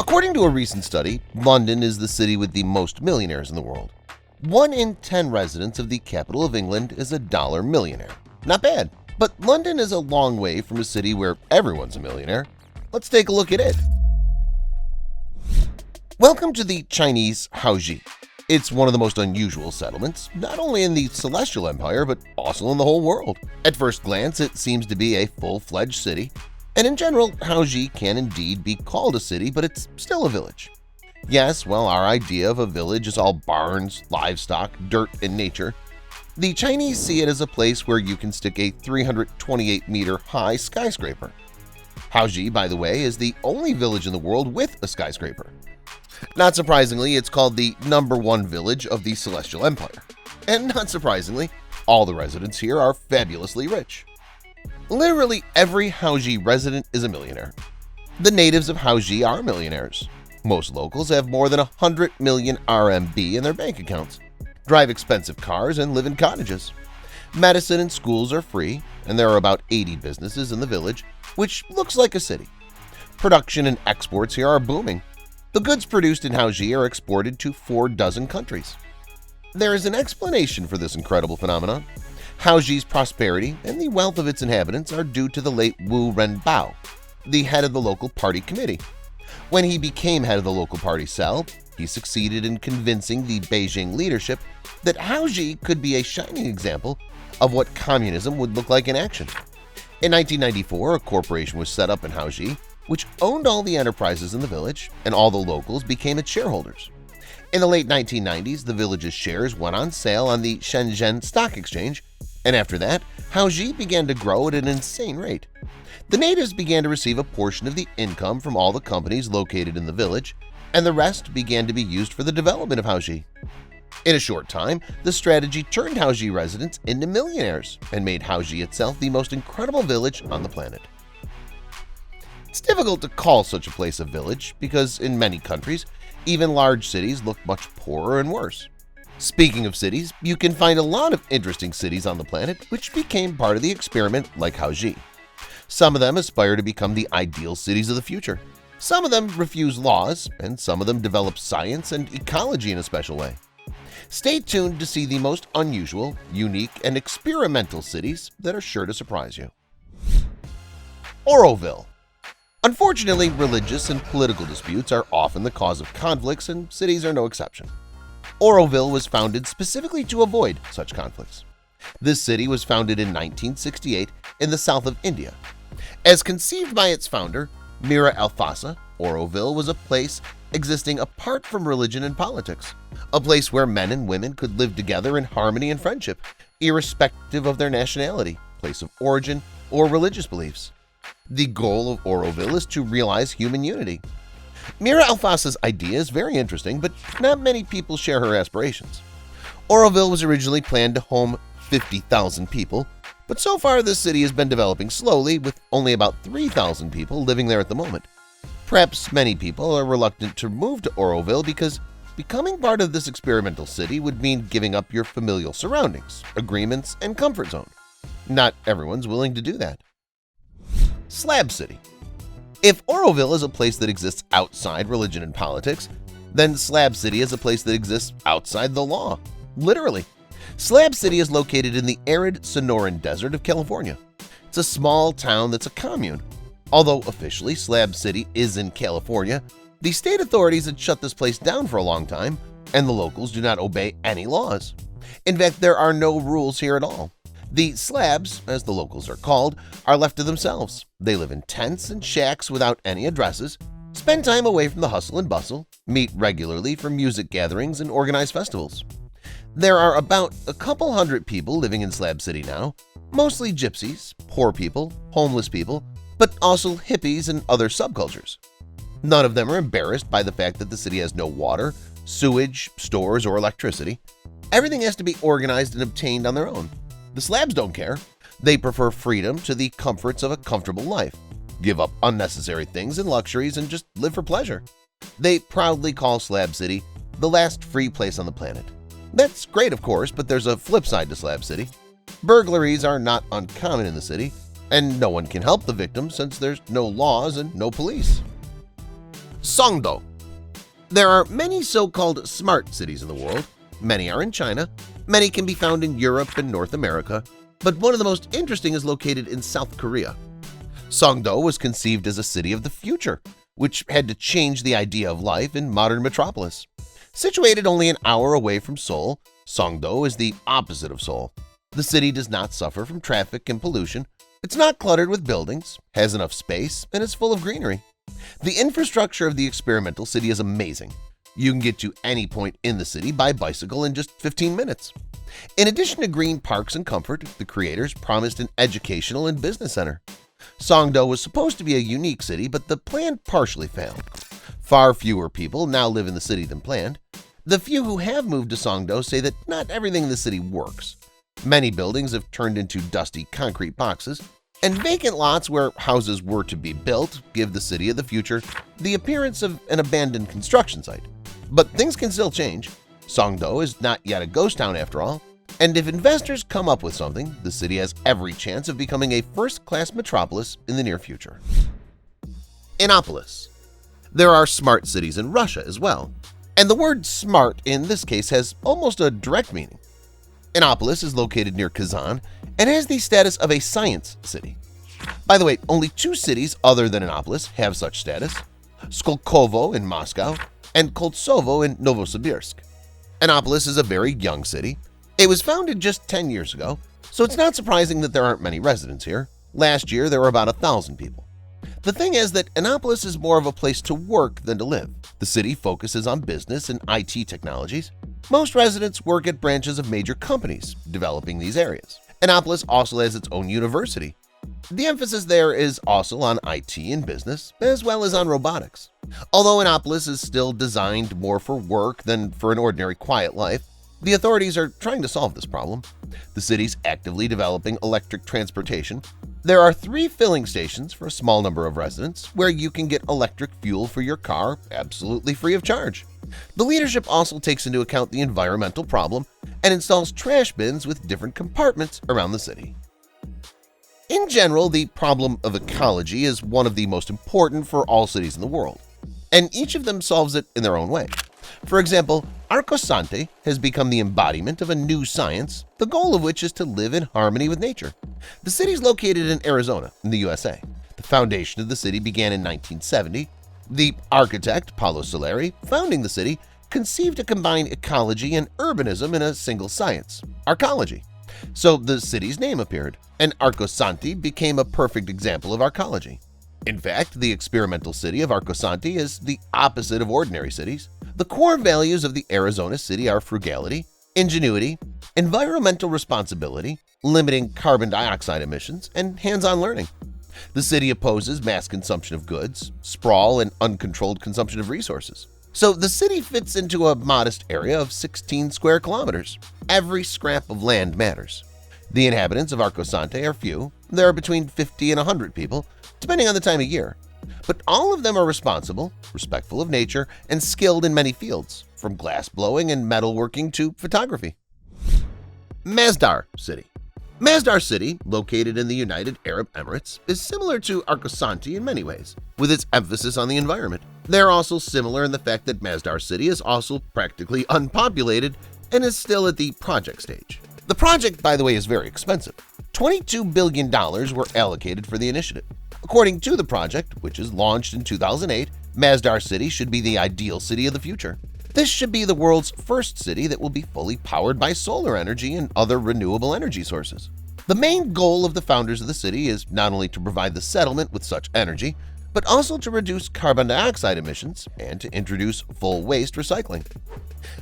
According to a recent study, London is the city with the most millionaires in the world. 1 in 10 residents of the capital of England is a dollar millionaire. Not bad, but London is a long way from a city where everyone's a millionaire. Let's take a look at it. Welcome to the Chinese Haoji. It's one of the most unusual settlements, not only in the Celestial Empire, but also in the whole world. At first glance, it seems to be a full-fledged city, and in general, Haoji can indeed be called a city, but it's still a village. Yes, well, our idea of a village is all barns, livestock, dirt, and nature. The Chinese see it as a place where you can stick a 328-meter-high skyscraper. Haoji, by the way, is the only village in the world with a skyscraper. Not surprisingly, it's called the #1 village of the Celestial Empire. And not surprisingly, all the residents here are fabulously rich. Literally every Haoji resident is a millionaire. The natives of Haoji are millionaires. Most locals have more than 100 million RMB in their bank accounts, drive expensive cars, and live in cottages. Medicine and schools are free, and there are about 80 businesses in the village, which looks like a city. Production and exports here are booming. The goods produced in Haoji are exported to 4 dozen countries. There is an explanation for this incredible phenomenon. Haoji's prosperity and the wealth of its inhabitants are due to the late Wu Renbao, the head of the local party committee. When he became head of the local party cell, he succeeded in convincing the Beijing leadership that Haoji could be a shining example of what communism would look like in action. In 1994, a corporation was set up in Haoji, which owned all the enterprises in the village, and all the locals became its shareholders. In the late 1990s, the village's shares went on sale on the Shenzhen Stock Exchange, and after that, Haoji began to grow at an insane rate. The natives began to receive a portion of the income from all the companies located in the village, and the rest began to be used for the development of Haoji. In a short time, the strategy turned Haoji residents into millionaires and made Haoji itself the most incredible village on the planet. It's difficult to call such a place a village because in many countries, even large cities look much poorer and worse. Speaking of cities, you can find a lot of interesting cities on the planet which became part of the experiment like Haoji. Some of them aspire to become the ideal cities of the future. Some of them refuse laws, and some of them develop science and ecology in a special way. Stay tuned to see the most unusual, unique, and experimental cities that are sure to surprise you. Oroville. Unfortunately, religious and political disputes are often the cause of conflicts, and cities are no exception. Oroville was founded specifically to avoid such conflicts. This city was founded in 1968 in the south of India. As conceived by its founder, Mira Alfassa, Oroville was a place existing apart from religion and politics, a place where men and women could live together in harmony and friendship, irrespective of their nationality, place of origin, or religious beliefs. The goal of Oroville is to realize human unity. Mira Alfassa's idea is very interesting, but not many people share her aspirations. Oroville was originally planned to home 50,000 people, but so far this city has been developing slowly with only about 3,000 people living there at the moment. Perhaps many people are reluctant to move to Oroville because becoming part of this experimental city would mean giving up your familial surroundings, agreements, and comfort zone. Not everyone's willing to do that. Slab City. If Oroville is a place that exists outside religion and politics, then Slab City is a place that exists outside the law. Literally. Slab City is located in the arid Sonoran Desert of California. It's a small town that's a commune. Although officially Slab City is in California, the state authorities had shut this place down for a long time, and the locals do not obey any laws. In fact, there are no rules here at all. The slabs, as the locals are called, are left to themselves. They live in tents and shacks without any addresses, spend time away from the hustle and bustle, meet regularly for music gatherings and organized festivals. There are about a couple hundred people living in Slab City now, mostly gypsies, poor people, homeless people, but also hippies and other subcultures. None of them are embarrassed by the fact that the city has no water, sewage, stores, or electricity. Everything has to be organized and obtained on their own. The slabs don't care. They prefer freedom to the comforts of a comfortable life, give up unnecessary things and luxuries, and just live for pleasure. They proudly call Slab City the last free place on the planet. That's great, of course, but there's a flip side to Slab City. Burglaries are not uncommon in the city, and no one can help the victim since there's no laws and no police. Songdo. There are many so-called smart cities in the world. Many are in China, many can be found in Europe and North America, but one of the most interesting is located in South Korea. Songdo was conceived as a city of the future, which had to change the idea of life in modern metropolis. Situated only an hour away from Seoul, Songdo is the opposite of Seoul. The city does not suffer from traffic and pollution. It's not cluttered with buildings, has enough space, and is full of greenery. The infrastructure of the experimental city is amazing. You can get to any point in the city by bicycle in just 15 minutes. In addition to green parks and comfort, the creators promised an educational and business center. Songdo was supposed to be a unique city, but the plan partially failed. Far fewer people now live in the city than planned. The few who have moved to Songdo say that not everything in the city works. Many buildings have turned into dusty concrete boxes, and vacant lots where houses were to be built give the city of the future the appearance of an abandoned construction site. But things can still change. Songdo is not yet a ghost town after all, and if investors come up with something, the city has every chance of becoming a first-class metropolis in the near future. Innopolis. There are smart cities in Russia as well, and the word smart in this case has almost a direct meaning. Innopolis is located near Kazan and has the status of a science city. By the way, only 2 cities other than Innopolis have such status: Skolkovo in Moscow and Koltsovo in Novosibirsk. Innopolis is a very young city. It was founded just 10 years ago, so it's not surprising that there aren't many residents here. Last year, there were about 1,000 people. The thing is that Innopolis is more of a place to work than to live. The city focuses on business and IT technologies. Most residents work at branches of major companies developing these areas. Innopolis also has its own university. The emphasis there is also on IT and business, as well as on robotics. Although Innopolis is still designed more for work than for an ordinary quiet life, the authorities are trying to solve this problem. The city's actively developing electric transportation. There are 3 filling stations for a small number of residents where you can get electric fuel for your car absolutely free of charge. The leadership also takes into account the environmental problem and installs trash bins with different compartments around the city. In general, the problem of ecology is one of the most important for all cities in the world, and each of them solves it in their own way. For example, Arcosante has become the embodiment of a new science, the goal of which is to live in harmony with nature. The city is located in Arizona, in the USA. The foundation of the city began in 1970. The architect, Paulo Soleri, founding the city, conceived to combine ecology and urbanism in a single science, arcology. So the city's name appeared, and Arcosanti became a perfect example of arcology. In fact, the experimental city of Arcosanti is the opposite of ordinary cities. The core values of the Arizona city are frugality, ingenuity, environmental responsibility, limiting carbon dioxide emissions, and hands-on learning. The city opposes mass consumption of goods, sprawl, and uncontrolled consumption of resources. So the city fits into a modest area of 16 square kilometers. Every scrap of land matters. The inhabitants of Arcosante are few. There are between 50 and 100 people, depending on the time of year. But all of them are responsible, respectful of nature, and skilled in many fields, from glass blowing and metalworking to photography. Masdar City. Masdar City, located in the United Arab Emirates, is similar to Arcosanti in many ways, with its emphasis on the environment. They're also similar in the fact that Masdar City is also practically unpopulated and is still at the project stage. The project, by the way, is very expensive. $22 billion were allocated for the initiative. According to the project, which is launched in 2008, Masdar City should be the ideal city of the future. This should be the world's first city that will be fully powered by solar energy and other renewable energy sources. The main goal of the founders of the city is not only to provide the settlement with such energy, but also to reduce carbon dioxide emissions and to introduce full waste recycling.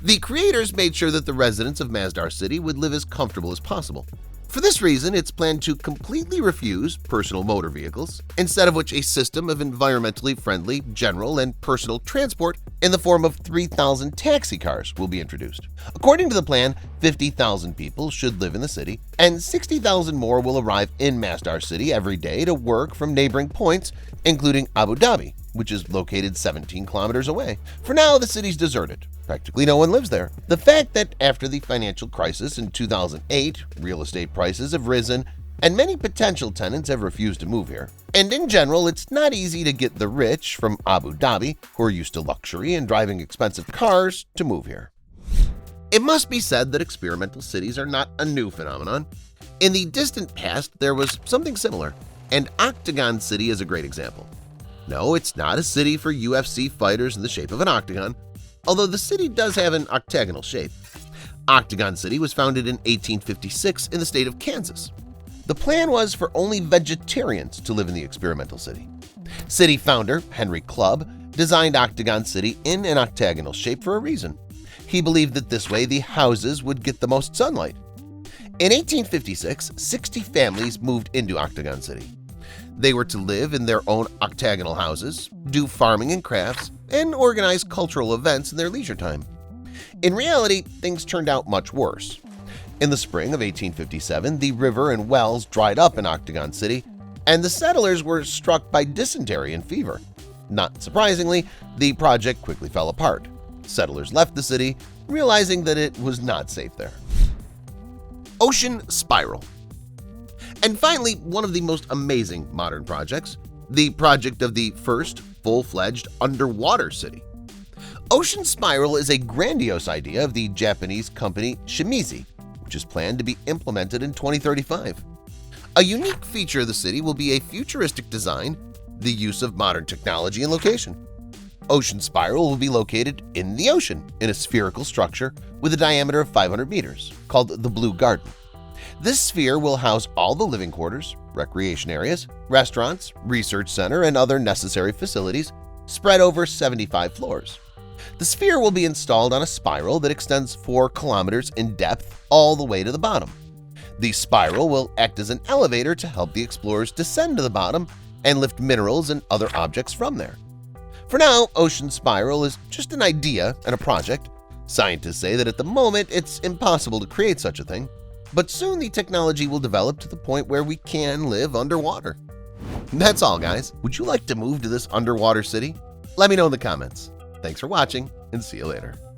The creators made sure that the residents of Masdar City would live as comfortable as possible. For this reason, it's planned to completely refuse personal motor vehicles, instead of which a system of environmentally friendly general and personal transport in the form of 3,000 taxi cars will be introduced. According to the plan, 50,000 people should live in the city, and 60,000 more will arrive in Masdar City every day to work from neighboring points, including Abu Dhabi, which is located 17 kilometers away. For now, the city's deserted. Practically no one lives there. The fact that after the financial crisis in 2008, real estate prices have risen and many potential tenants have refused to move here. And in general, it's not easy to get the rich from Abu Dhabi, who are used to luxury and driving expensive cars, to move here. It must be said that experimental cities are not a new phenomenon. In the distant past, there was something similar, and Octagon City is a great example. No, it's not a city for UFC fighters in the shape of an octagon, although the city does have an octagonal shape. Octagon City was founded in 1856 in the state of Kansas. The plan was for only vegetarians to live in the experimental city. City founder Henry Clubb designed Octagon City in an octagonal shape for a reason. He believed that this way the houses would get the most sunlight. In 1856, 60 families moved into Octagon City. They were to live in their own octagonal houses, do farming and crafts, and organize cultural events in their leisure time. In reality, things turned out much worse. In the spring of 1857, the river and wells dried up in Octagon City, and the settlers were struck by dysentery and fever. Not surprisingly, the project quickly fell apart. Settlers left the city, realizing that it was not safe there. Ocean Spiral. And finally, one of the most amazing modern projects, the project of the first full-fledged underwater city. Ocean Spiral is a grandiose idea of the Japanese company Shimizu, which is planned to be implemented in 2035. A unique feature of the city will be a futuristic design, the use of modern technology and location. Ocean Spiral will be located in the ocean in a spherical structure with a diameter of 500 meters, called the Blue Garden. This sphere will house all the living quarters, recreation areas, restaurants, research center, and other necessary facilities spread over 75 floors. The sphere will be installed on a spiral that extends 4 kilometers in depth all the way to the bottom. The spiral will act as an elevator to help the explorers descend to the bottom and lift minerals and other objects from there. For now, Ocean Spiral is just an idea and a project. Scientists say that at the moment it's impossible to create such a thing, but soon the technology will develop to the point where we can live underwater. That's all, guys. Would you like to move to this underwater city? Let me know in the comments. Thanks for watching, and see you later.